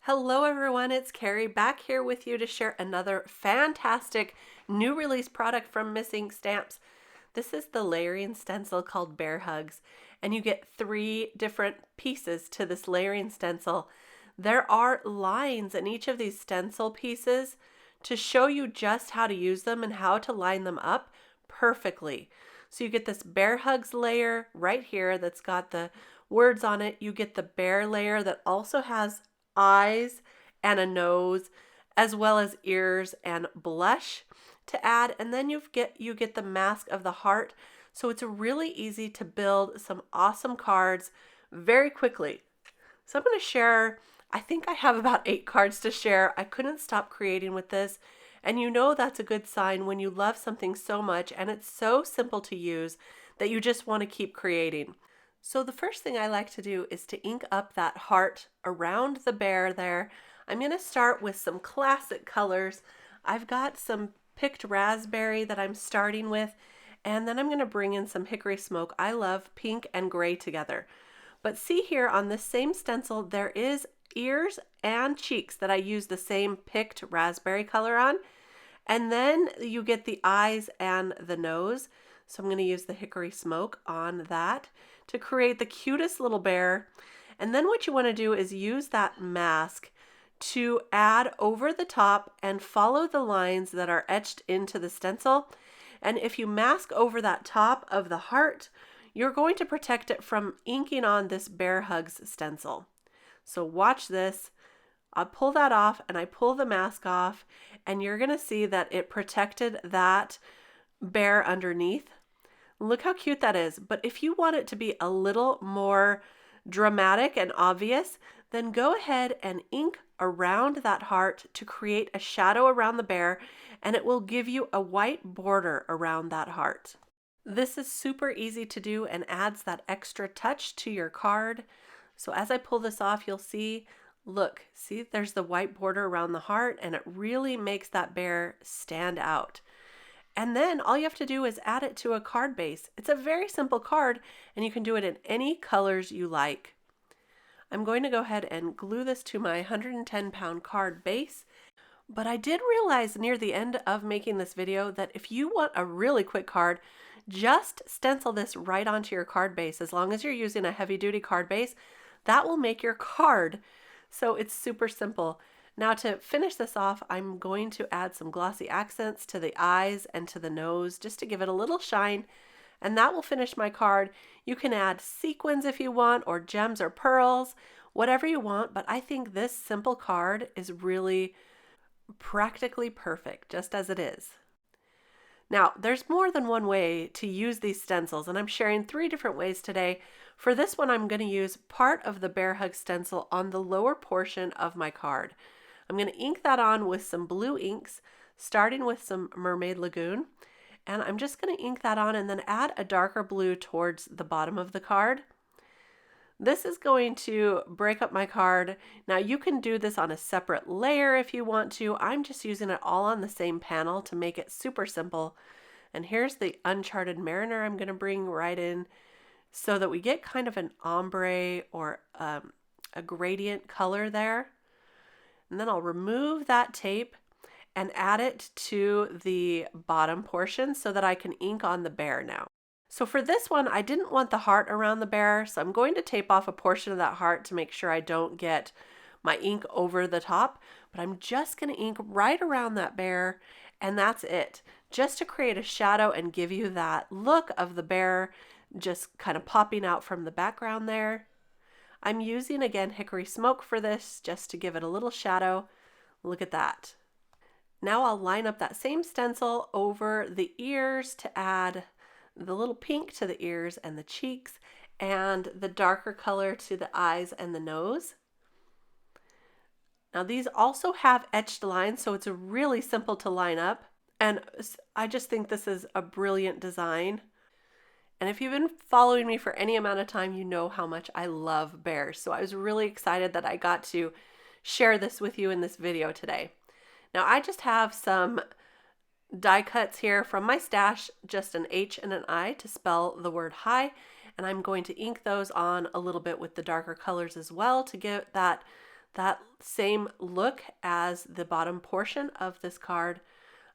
Hello everyone, it's Kari back here with you to share another fantastic new release product from Miss Ink Stamps. This is the layering stencil called Bear Hugs, and you get 3 different pieces to this layering stencil. There are lines in each of these stencil pieces to show you just how to use them and how to line them up perfectly. So you get this Bear Hugs layer right here that's got the words on it. You get the bear layer that also has eyes and a nose, as well as ears and blush to add, and then you get the mask of the heart. So it's really easy to build some awesome cards very quickly. So I'm going to share, I think I have about 8 cards to share. I couldn't stop creating with this, and you know that's a good sign when you love something so much and it's so simple to use that you just want to keep creating. So the first thing I like to do is to ink up that heart around the bear there. I'm going to start with some classic colors. I've got some picked raspberry that I'm starting with, and then I'm going to bring in some hickory smoke. I love pink and gray together. But see here on this same stencil, there is ears and cheeks that I use the same picked raspberry color on. And then you get the eyes and the nose. So I'm going to use the hickory smoke on that to create the cutest little bear. And then what you want to do is use that mask to add over the top and follow the lines that are etched into the stencil. And if you mask over that top of the heart, you're going to protect it from inking on this Bear Hugs stencil. So watch this. I pull that off and I pull the mask off, and you're going to see that it protected that bear underneath. Look how cute that is. But if you want it to be a little more dramatic and obvious, then go ahead and ink around that heart to create a shadow around the bear, and it will give you a white border around that heart. This is super easy to do and adds that extra touch to your card. So as I pull this off, you'll see, look, see there's the white border around the heart, and it really makes that bear stand out. And then all you have to do is add it to a card base. It's a very simple card, and you can do it in any colors you like. I'm going to go ahead and glue this to my 110-pound card base. But I did realize near the end of making this video that if you want a really quick card, just stencil this right onto your card base. As long as you're using a heavy-duty card base, that will make your card. So it's super simple. Now to finish this off, I'm going to add some glossy accents to the eyes and to the nose just to give it a little shine, and that will finish my card. You can add sequins if you want, or gems or pearls, whatever you want, but I think this simple card is really practically perfect just as it is. Now, there's more than one way to use these stencils, and I'm sharing 3 different ways today. For this one, I'm going to use part of the Bear Hug stencil on the lower portion of my card. I'm going to ink that on with some blue inks, starting with some Mermaid Lagoon, and I'm just going to ink that on and then add a darker blue towards the bottom of the card. This is going to break up my card. Now you can do this on a separate layer if you want to. I'm just using it all on the same panel to make it super simple. And here's the Uncharted Mariner I'm going to bring right in so that we get kind of an ombre or a gradient color there. And then I'll remove that tape and add it to the bottom portion so that I can ink on the bear now. So for this one, I didn't want the heart around the bear, so I'm going to tape off a portion of that heart to make sure I don't get my ink over the top, but I'm just going to ink right around that bear, and that's it, just to create a shadow and give you that look of the bear just kind of popping out from the background there. I'm using, again, hickory smoke for this just to give it a little shadow. Look at that. Now I'll line up that same stencil over the ears to add the little pink to the ears and the cheeks, and the darker color to the eyes and the nose. Now these also have etched lines, so it's really simple to line up, and I just think this is a brilliant design. And if you've been following me for any amount of time, you know how much I love bears. So I was really excited that I got to share this with you in this video today. Now I just have some die cuts here from my stash, just an H and an I to spell the word hi. And I'm going to ink those on a little bit with the darker colors as well to get that that same look as the bottom portion of this card.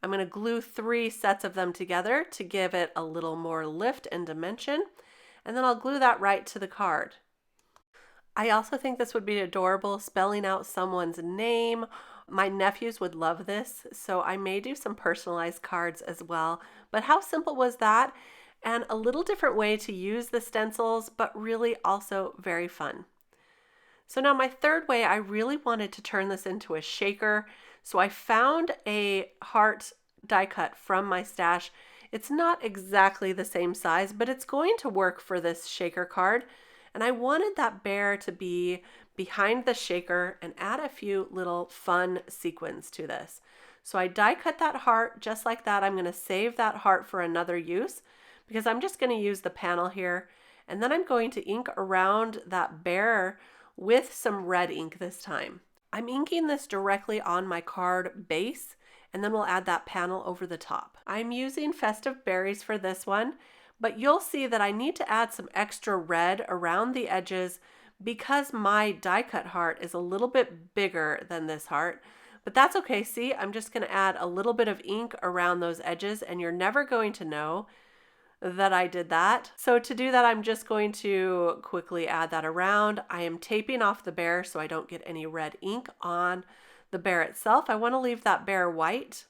I'm going to glue 3 sets of them together to give it a little more lift and dimension, and then I'll glue that right to the card. I also think this would be adorable, spelling out someone's name. My nephews would love this, so I may do some personalized cards as well. But how simple was that? And a little different way to use the stencils, but really also very fun. So now my third way, I really wanted to turn this into a shaker. So I found a heart die cut from my stash. It's not exactly the same size, but it's going to work for this shaker card. And I wanted that bear to be behind the shaker and add a few little fun sequins to this. So I die cut that heart just like that. I'm going to save that heart for another use because I'm just going to use the panel here. And then I'm going to ink around that bear with some red ink this time. I'm inking this directly on my card base, and then we'll add that panel over the top. I'm using Festive Berries for this one, but you'll see that I need to add some extra red around the edges because my die cut heart is a little bit bigger than this heart, but that's okay. See, I'm just going to add a little bit of ink around those edges, and you're never going to know that I did that. So to do that, I'm just going to quickly add that around. I am taping off the bear so I don't get any red ink on the bear itself. I want to leave that bear white.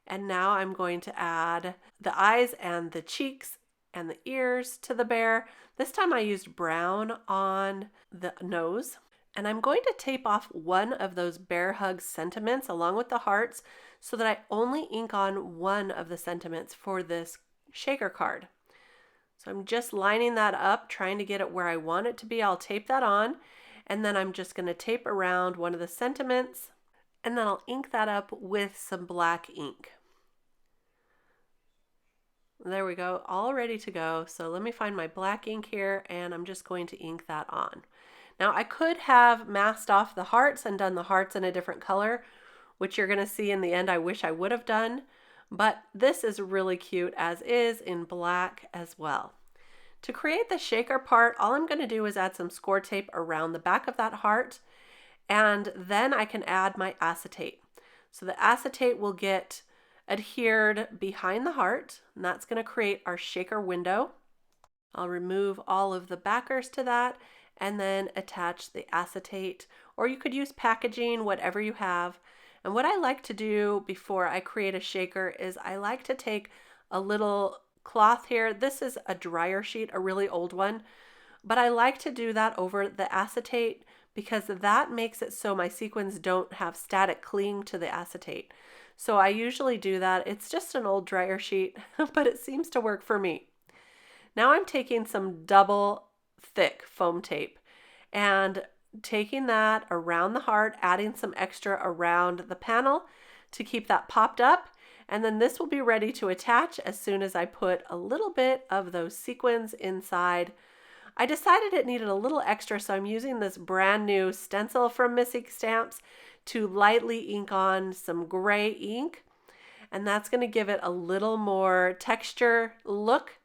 And now I'm going to add the eyes and the cheeks and the ears to the bear. This time I used brown on the nose. And I'm going to tape off one of those bear hug sentiments along with the hearts so that I only ink on one of the sentiments for this shaker card. So I'm just lining that up, trying to get it where I want it to be. I'll tape that on, and then I'm just going to tape around one of the sentiments, and then I'll ink that up with some black ink. There we go, all ready to go. So let me find my black ink here, and I'm just going to ink that on. Now I could have masked off the hearts and done the hearts in a different color, which you're going to see in the end I wish I would have done. But this is really cute as is in black as well. To create the shaker part, all I'm going to do is add some score tape around the back of that heart, and then I can add my acetate. So the acetate will get adhered behind the heart, and that's going to create our shaker window. I'll remove all of the backers to that and then attach the acetate, or you could use packaging, whatever you have. And what I like to do before I create a shaker is I like to take a little cloth here. This is a dryer sheet, a really old one, but I like to do that over the acetate because that makes it so my sequins don't have static cling to the acetate. So I usually do that. It's just an old dryer sheet, but it seems to work for me. Now I'm taking some double thick foam tape and taking that around the heart, adding some extra around the panel to keep that popped up, and then this will be ready to attach as soon as I put a little bit of those sequins inside. I decided it needed a little extra, so I'm using this brand new stencil from Missing Stamps to lightly ink on some gray ink, and that's going to give it a little more texture look,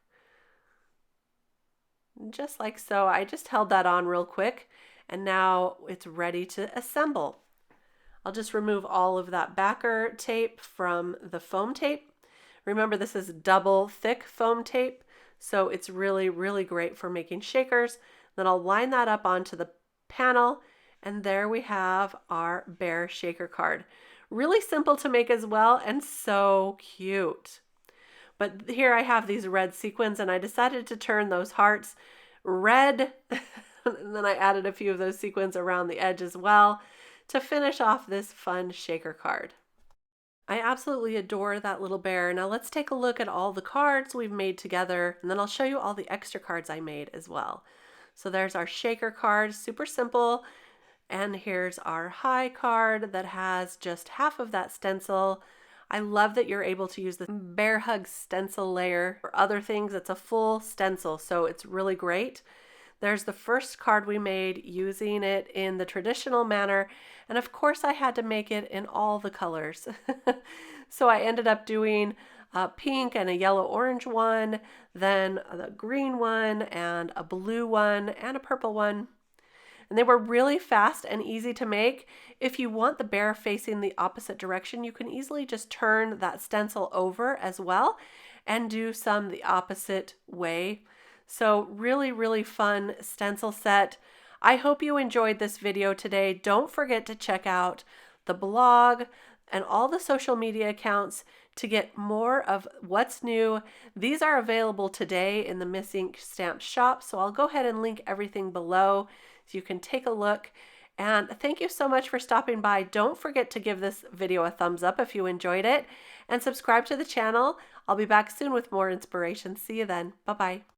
just like so. I just held that on real quick, and now it's ready to assemble. I'll just remove all of that backer tape from the foam tape. Remember, this is double thick foam tape, so it's really, really great for making shakers. Then I'll line that up onto the panel, and there we have our bear shaker card. Really simple to make as well, and so cute. But here I have these red sequins, and I decided to turn those hearts red. And then I added a few of those sequins around the edge as well to finish off this fun shaker card. I absolutely adore that little bear. Now let's take a look at all the cards we've made together, and then I'll show you all the extra cards I made as well. So there's our shaker card, super simple. And here's our high card that has just half of that stencil. I love that you're able to use the Bear Hug stencil layer for other things. It's a full stencil, so it's really great. There's the first card we made using it in the traditional manner, and of course I had to make it in all the colors. So I ended up doing a pink and a yellow-orange one, then a green one and a blue one and a purple one. and they were really fast and easy to make. If you want the bear facing the opposite direction, you can easily just turn that stencil over as well and do some the opposite way. So really, really fun stencil set. I hope you enjoyed this video today. Don't forget to check out the blog and all the social media accounts to get more of what's new. These are available today in the Miss Ink Stamp shop, so I'll go ahead and link everything below so you can take a look. And thank you so much for stopping by. Don't forget to give this video a thumbs up if you enjoyed it, and subscribe to the channel. I'll be back soon with more inspiration. See you then. Bye-bye.